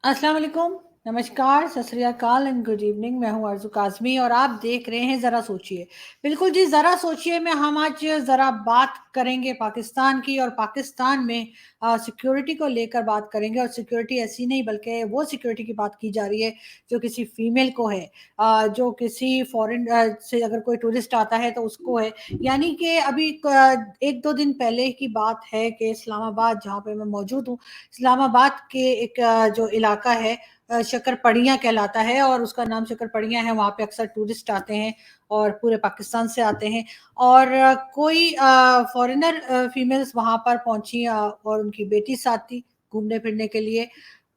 अस्सलाम वालेकुम, नमस्कार, सत श्री अकाल एंड गुड इवनिंग। मैं हूँ आरज़ू काज़मी और आप देख रहे हैं ज़रा सोचिए। बिल्कुल जी, ज़रा सोचिए में हम आज ज़रा बात करेंगे पाकिस्तान की और पाकिस्तान में सिक्योरिटी को लेकर बात करेंगे और सिक्योरिटी ऐसी नहीं बल्कि वो सिक्योरिटी की बात की जा रही है जो किसी फीमेल को है। जो किसी फ़ॉरेन से अगर कोई टूरिस्ट आता है तो उसको है। यानी कि अभी क 1-2 दिन पहले की बात है कि इस्लामाबाद जहाँ पे मैं मौजूद हूँ, इस्लामाबाद के एक जो इलाका है शक्करपड़ियाँ कहलाता है और उसका नाम शक्करपड़ियाँ है। वहाँ पे अक्सर टूरिस्ट आते हैं और पूरे पाकिस्तान से आते हैं और कोई फॉरेनर फीमेल्स वहाँ पर पहुँची और उनकी बेटी साथ थी घूमने फिरने के लिए।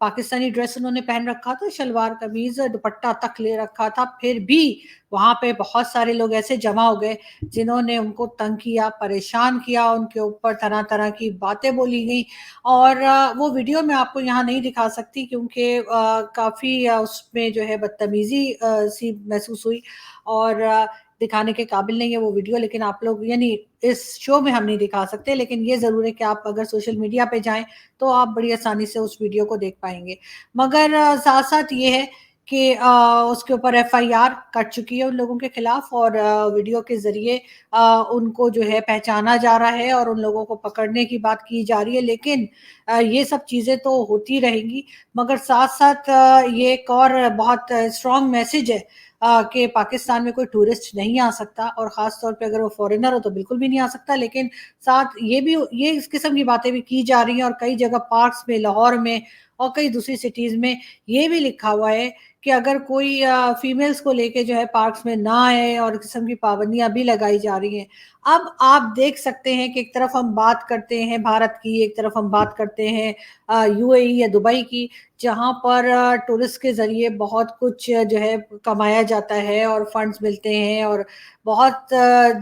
पाकिस्तानी ड्रेस उन्होंने पहन रखा था, शलवार कमीज़ दुपट्टा तक ले रखा था, फिर भी वहाँ पे बहुत सारे लोग ऐसे जमा हो गए जिन्होंने उनको तंग किया, परेशान किया, उनके ऊपर तरह-तरह की बातें बोली गई और वो वीडियो मैं आपको यहाँ नहीं दिखा सकती क्योंकि काफ़ी उसमें जो है बदतमीज़ी सी महसूस हुई और दिखाने के काबिल नहीं है वो वीडियो। लेकिन आप लोग यानी इस शो में हम नहीं दिखा सकते, लेकिन ये ज़रूर है कि आप अगर सोशल मीडिया पे जाएँ, तो आप बड़ी आसानी से उस वीडियो को देख पाएँगे। मगर साथ-साथ ये है कि उसके ऊपर एफआईआर कट चुकी है उन लोगों के खिलाफ और वीडियो के ज़रिए उनको जो है पहचाना जा रहा है और उन लोगों को पकड़ने की बात की जा रही है। लेकिन ये सब चीज़ें तो होती रहेंगी, मगर साथ-साथ ये एक और बहुत स्ट्रॉन्ग मैसेज है कि पाकिस्तान में कोई टूरिस्ट नहीं आ सकता और ख़ास तौर पे अगर वो फ़ॉरेनर हो तो बिल्कुल भी नहीं आ सकता। लेकिन साथ ये इस किस्म की बातें भी की जा रही हैं और कई जगह पार्क्स में, लाहौर में और कई दूसरी सिटीज़ में ये भी लिखा हुआ है कि अगर कोई फीमेल्स को लेके जो है पार्क्स में ना आए और किस्म की पाबंदियाँ भी लगाई जा रही हैं। अब आप देख सकते हैं कि एक तरफ हम बात करते हैं भारत की, एक तरफ हम बात करते हैं यूएई या दुबई की, जहाँ पर टूरिस्ट के ज़रिए बहुत कुछ जो है कमाया जाता है और फंड्स मिलते हैं और बहुत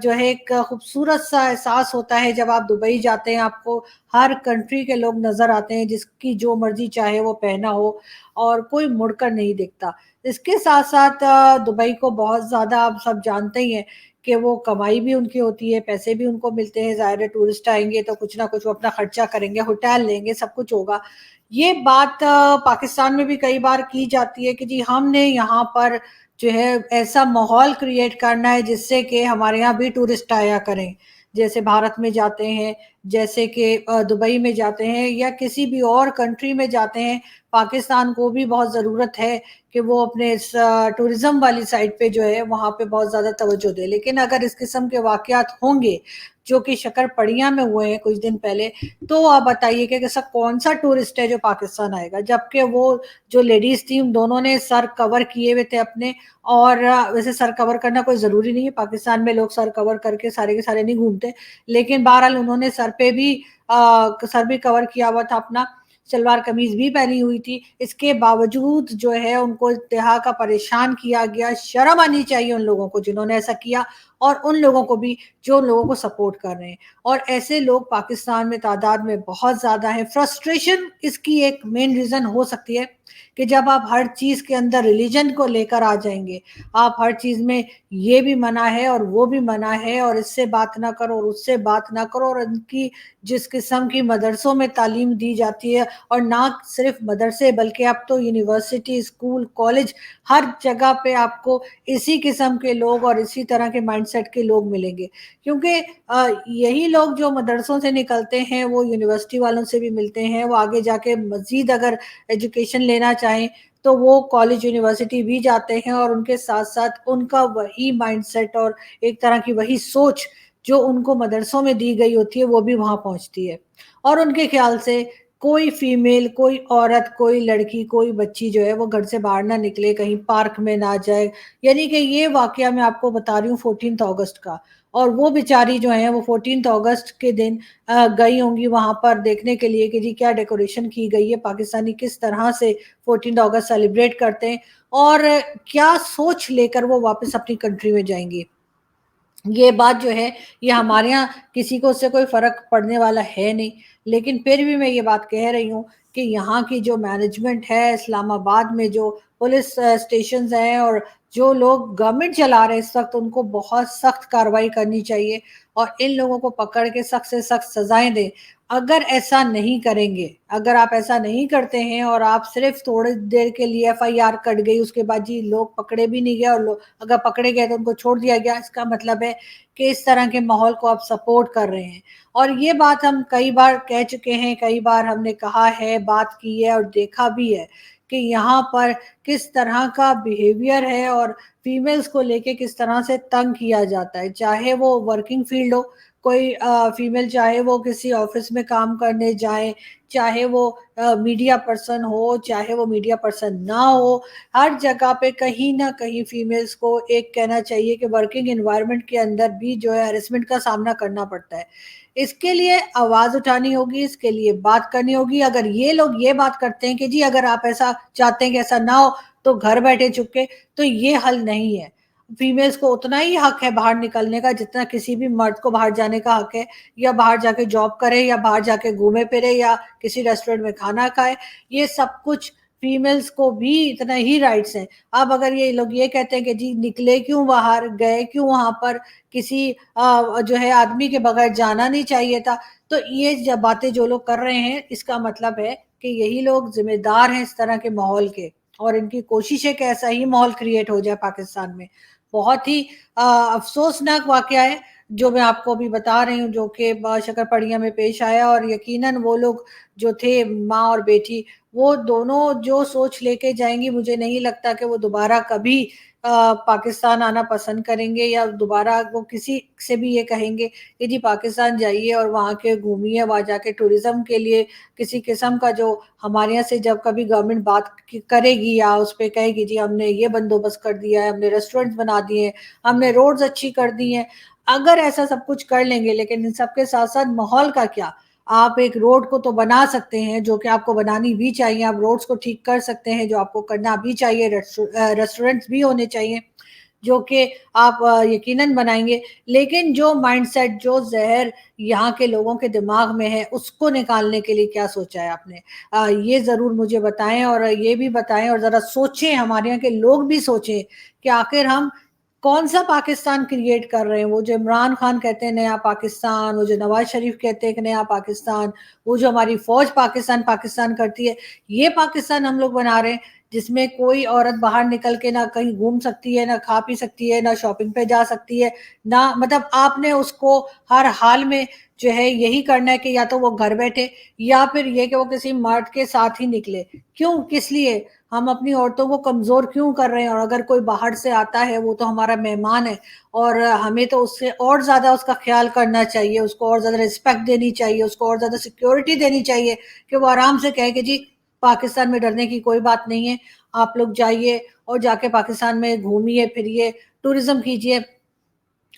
जो है एक खूबसूरत-सा एहसास होता है जब आप दुबई जाते हैं, आपको हर कंट्री के लोग नज़र आते हैं, जिसकी जो मर्ज़ी चाहे वो पहना हो और कोई मुड़कर नहीं देखता। इसके साथ-साथ दुबई को बहुत ज़्यादा आप सब जानते ही हैं कि वो कमाई भी उनकी होती है, पैसे भी उनको मिलते हैं, ज़ाहिर है टूरिस्ट आएँगे तो कुछ ना कुछ वो अपना खर्चा करेंगे, होटल लेंगे, सब कुछ होगा। ये बात पाकिस्तान में भी कई बार की जाती है कि जी हमने यहाँ पर जो है ऐसा माहौल क्रिएट करना है जिससे कि हमारे यहाँ भी टूरिस्ट आया करें। जैसे भारत में जाते हैं, जैसे कि दुबई में जाते हैं या किसी भी और कंट्री में जाते हैं, पाकिस्तान को भी बहुत ज़रूरत है कि वो अपने इस टूरिज़्म वाली साइड पे जो है वहाँ पे बहुत ज़्यादा तवज्जो दे। लेकिन अगर इस किस्म के वाक़यात होंगे, जो कि शक्करपड़िया में हुए हैं कुछ दिन पहले, तो आप बताइए कि ऐसा कौन-सा टूरिस्ट है जो पाकिस्तान आएगा? जबकि वो जो लेडीज़ थी उन दोनों ने सर कवर किए हुए थे अपने और वैसे सर कवर करना कोई ज़रूरी नहीं है, पाकिस्तान में लोग सर कवर करके सारे के सारे नहीं घूमते। लेकिन बहरहाल उन्होंने सर भी कवर किया हुआ था अपना, सलवार कमीज़ भी पहनी हुई थी। इसके बावजूद जो है उनको इंतहा का परेशान किया गया। शर्म आनी चाहिए उन लोगों को जिन्होंने ऐसा किया और उन लोगों को भी जो उन लोगों को सपोर्ट कर रहे हैं। और ऐसे लोग पाकिस्तान में तादाद में बहुत ज़्यादा हैं। फ्रस्ट्रेशन इसकी एक मेन रीज़न हो सकती है कि जब आप हर चीज़ के अंदर रिलिजन को लेकर आ जाएँगे, आप हर चीज़ में ये भी मना है और वो भी मना है और इससे बात ना करो और उससे बात ना करो और उनकी जिस किस्म की मदरसों में तालीम दी जाती है और ना सिर्फ़ मदरसे बल्कि अब तो यूनिवर्सिटी, स्कूल, कॉलेज हर जगह पे आपको इसी किस्म के लोग और इसी तरह के माइंडसेट के लोग मिलेंगे। क्योंकि यही लोग जो मदरसों से निकलते हैं, वो यूनिवर्सिटी वालों से भी मिलते हैं, वो आगे जाके मज़ीद अगर एजुकेशन लेना चाहें, तो वो कॉलेज, यूनिवर्सिटी भी जाते हैं और उनके साथ-साथ उनका वही माइंडसेट और एक तरह की वही सोच जो उनको मदरसों में दी गई होती है, वो भी वहाँ पहुँचती है। और उनके ख़्याल से कोई फीमेल, कोई औरत, कोई लड़की, कोई बच्ची जो है वो घर से बाहर ना निकले, कहीं पार्क में ना जाए। यानी कि ये वाक़या मैं आपको बता रही हूँ 14th अगस्त का और वो बेचारी जो हैं वो 14th अगस्त के दिन गई होंगी वहाँ पर देखने के लिए कि जी क्या डेकोरेशन की गई है, पाकिस्तानी किस तरह से 14th अगस्त सेलिब्रेट करते हैं और क्या सोच लेकर वो वापस अपनी कंट्री में जाएँगी। ये बात जो है, ये हमारे यहाँ किसी को उससे कोई फ़र्क पड़ने वाला है नहीं। लेकिन फिर भी मैं ये बात कह रही हूँ कि यहाँ की जो मैनेजमेंट है, इस्लामाबाद में जो पुलिस स्टेशंस हैं और जो लोग गवर्नमेंट चला रहे हैं इस वक़्त, उनको बहुत सख्त कार्रवाई करनी चाहिए और इन लोगों को पकड़ के सख्त से सख्त सज़ाएँ दें। अगर ऐसा नहीं करेंगे, अगर आप ऐसा नहीं करते हैं और आप सिर्फ थोड़ी देर के लिए एफआईआर कट गई, उसके बाद जी लोग पकड़े भी नहीं गए और लोग अगर पकड़े गए तो उनको छोड़ दिया गया, इसका मतलब है कि इस तरह के माहौल को आप सपोर्ट कर रहे हैं। और ये बात हम कई बार कह चुके हैं, कई बार हमने कहा है, बात की है और देखा भी है कि यहाँ पर किस तरह का बिहेवियर है और फीमेल्स को लेके किस तरह से तंग किया जाता है, चाहे वो वर्किंग फील्ड हो, कोई फीमेल चाहे वो किसी ऑफिस में काम करने जाए, चाहे वो मीडिया पर्सन हो, चाहे वो मीडिया पर्सन ना हो, हर जगह पे कहीं ना कहीं फीमेल्स को एक कहना चाहिए कि वर्किंग एनवायरनमेंट के अंदर भी जो है हैरेसमेंट का सामना करना पड़ता है। इसके लिए आवाज उठानी होगी, इसके लिए बात करनी होगी। अगर ये लोग ये बात करते हैं कि जी अगर आप ऐसा चाहते हैं कि ऐसा ना हो तो घर बैठे चुपके, तो ये हल नहीं है। फीमेल्स को उतना ही हक है बाहर निकलने का जितना किसी भी मर्द को बाहर जाने का हक है, या बाहर जाके जॉब करे, या बाहर जाके घूमे फिरे, या किसी रेस्टोरेंट में खाना खाए। ये सब कुछ फीमेल्स को भी इतना ही राइट्स हैं। अब अगर ये लोग ये कहते हैं कि जी निकले क्यों बाहर, गए क्यों वहां पर, किसी जो है आदमी के बगैर जाना नहीं चाहिए था, तो ये जब बातें जो लोग कर रहे हैं, इसका मतलब है कि यही लोग जिम्मेदार हैं इस तरह के माहौल के, और इनकी कोशिश है कि ऐसा ही माहौल क्रिएट हो जाए पाकिस्तान में। बहुत ही अफसोसनाक वाकया है जो मैं आपको अभी बता रही हूँ, जो कि शकरपड़िया में पेश आया। और यकीनन वो लोग जो थे, माँ और बेटी, वो दोनों जो सोच लेके जाएंगी, मुझे नहीं लगता कि वो दोबारा कभी पाकिस्तान आना पसंद करेंगे, या दोबारा वो किसी से भी ये कहेंगे कि जी पाकिस्तान जाइए और वहाँ के घूमिए, वहाँ जाके टूरिज्म के लिए किसी किस्म का जो हमारे यहाँ से जब कभी गवर्नमेंट बात करेगी या उस पर कहेगी जी हमने ये बंदोबस्त कर दिया है, हमने रेस्टोरेंट्स बना दिए हैं, हमने रोड्स अच्छी कर दी हैं, अगर ऐसा सब कुछ कर लेंगे, लेकिन इन सबके साथ साथ माहौल का क्या? आप एक रोड को तो बना सकते हैं, जो कि आपको बनानी भी चाहिए, आप रोड्स को ठीक कर सकते हैं, जो आपको करना भी चाहिए, रेस्टोरेंट्स भी होने चाहिए जो कि आप यकीनन बनाएंगे। लेकिन जो माइंडसेट, जो जहर यहाँ के लोगों के दिमाग में है, उसको निकालने के लिए क्या सोचा है आपने? ये जरूर मुझे बताएं, और ये भी बताएं और जरा सोचें, हमारे यहाँ के लोग भी सोचें कि आखिर हम कौन सा पाकिस्तान क्रिएट कर रहे हैं। वो जो इमरान खान कहते हैं नया पाकिस्तान, वो जो नवाज शरीफ कहते हैं कि नया पाकिस्तान, वो जो हमारी फौज पाकिस्तान पाकिस्तान करती है, ये पाकिस्तान हम लोग बना रहे हैं जिसमें कोई औरत बाहर निकल के ना कहीं घूम सकती है, ना खा पी सकती है, ना शॉपिंग पे जा सकती है, ना मतलब आपने उसको हर हाल में जो है यही करना है कि या तो वो घर बैठे, या फिर ये कि वो किसी मर्द के साथ ही निकले। क्यों, किस लिए हम अपनी औरतों को कमजोर क्यों कर रहे हैं? और अगर कोई बाहर से आता है, वो तो हमारा मेहमान है, और हमें तो उससे और ज्यादा उसका ख्याल करना चाहिए, उसको और ज्यादा रिस्पेक्ट देनी चाहिए, उसको और ज्यादा सिक्योरिटी देनी चाहिए कि वो आराम से कहे कि जी पाकिस्तान में डरने की कोई बात नहीं है, आप लोग जाइए और जाके पाकिस्तान में घूमिए फिरिए, टूरिज्म कीजिए।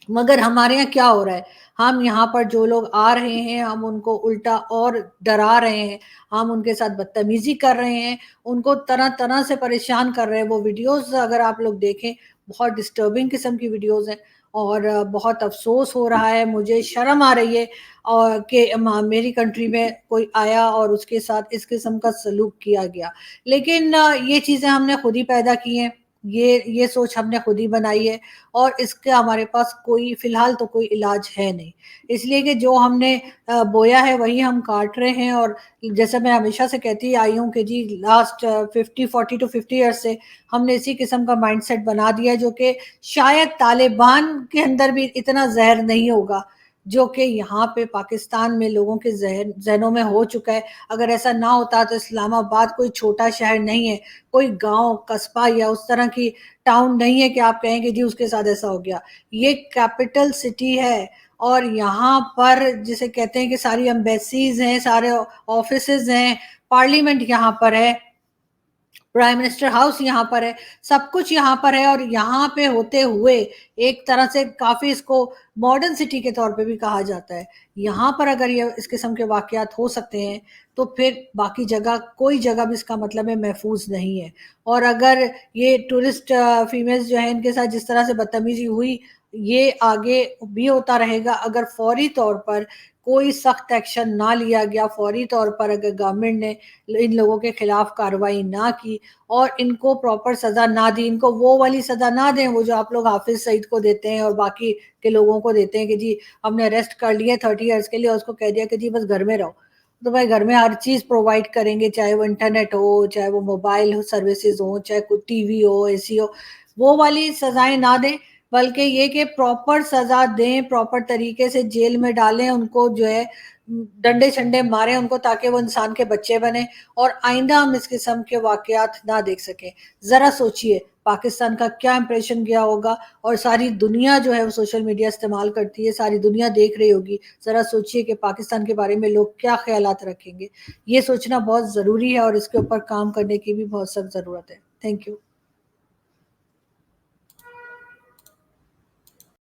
मगर हमारे यहाँ क्या हो रहा है, हम यहाँ पर जो लोग आ रहे हैं, हम उनको उल्टा और डरा रहे हैं, हम उनके साथ बदतमीजी कर रहे हैं, उनको तरह तरह से परेशान कर रहे हैं। वो वीडियोस अगर आप लोग देखें, बहुत डिस्टर्बिंग किस्म की वीडियोस हैं, और बहुत अफसोस हो रहा है, मुझे शर्म आ रही है और कि मेरी कंट्री में कोई आया और उसके साथ इस किस्म का सलूक किया गया। लेकिन ये चीज़ें हमने खुद ही पैदा की हैं, ये सोच हमने खुद ही बनाई है, और इसका हमारे पास कोई फिलहाल तो कोई इलाज है नहीं। इसलिए कि जो हमने बोया है वही हम काट रहे हैं। और जैसे मैं हमेशा से कहती आई हूँ कि जी लास्ट 50 40 to 50 ईयर्स से हमने इसी किस्म का माइंडसेट बना दिया है, जो कि शायद तालिबान के अंदर भी इतना जहर नहीं होगा जो कि यहाँ पे पाकिस्तान में लोगों के जहनों में हो चुका है। अगर ऐसा ना होता तो इस्लामाबाद कोई छोटा शहर नहीं है, कोई गांव कस्बा या उस तरह की टाउन नहीं है कि आप कहेंगे जी उसके साथ ऐसा हो गया। ये कैपिटल सिटी है, और यहाँ पर जिसे कहते हैं कि सारी एम्बेसीज हैं, सारे ऑफिसेज हैं, पार्लियामेंट यहाँ पर है, प्राइम मिनिस्टर हाउस यहाँ पर है, सब कुछ यहाँ पर है। और यहाँ पे होते हुए एक तरह से काफी इसको मॉडर्न सिटी के तौर पे भी कहा जाता है। यहाँ पर अगर ये इस किस्म के वाकयात हो सकते हैं, तो फिर बाकी जगह कोई जगह भी इसका मतलब है महफूज नहीं है। और अगर ये टूरिस्ट फीमेल्स जो है इनके साथ जिस तरह से बदतमीजी हुई, ये आगे भी होता रहेगा अगर फौरी तौर पर कोई सख्त एक्शन ना लिया गया, फौरी तौर पर अगर गवर्नमेंट ने इन लोगों के खिलाफ कार्रवाई ना की और इनको प्रॉपर सजा ना दी, इनको वो वाली सजा ना दें वो जो आप लोग हाफिज सईद को देते हैं और बाकी के लोगों को देते हैं कि जी हमने अरेस्ट कर लिया 30 ईयर्स के लिए, उसको कह दिया कि जी बस घर में रहो। तो भाई घर में हर चीज प्रोवाइड करेंगे, चाहे वो इंटरनेट हो, चाहे वो मोबाइल सर्विसेज हो, चाहे कोई टीवी हो, एसी हो, वो वाली सजाएं ना दें, बल्कि ये कि प्रॉपर सजा दें, प्रॉपर तरीके से जेल में डालें उनको, जो है डंडे शंडे मारें उनको, ताकि वो इंसान के बच्चे बने और आइंदा हम इस किस्म के वाकयात ना देख सकें। जरा सोचिए पाकिस्तान का क्या इंप्रेशन गया होगा, और सारी दुनिया जो है वो सोशल मीडिया इस्तेमाल करती है, सारी दुनिया देख रही होगी। जरा सोचिए कि पाकिस्तान के बारे में लोग क्या ख्यालात रखेंगे। ये सोचना बहुत ज़रूरी है और इसके ऊपर काम करने की भी बहुत सख्त ज़रूरत है। Thank you.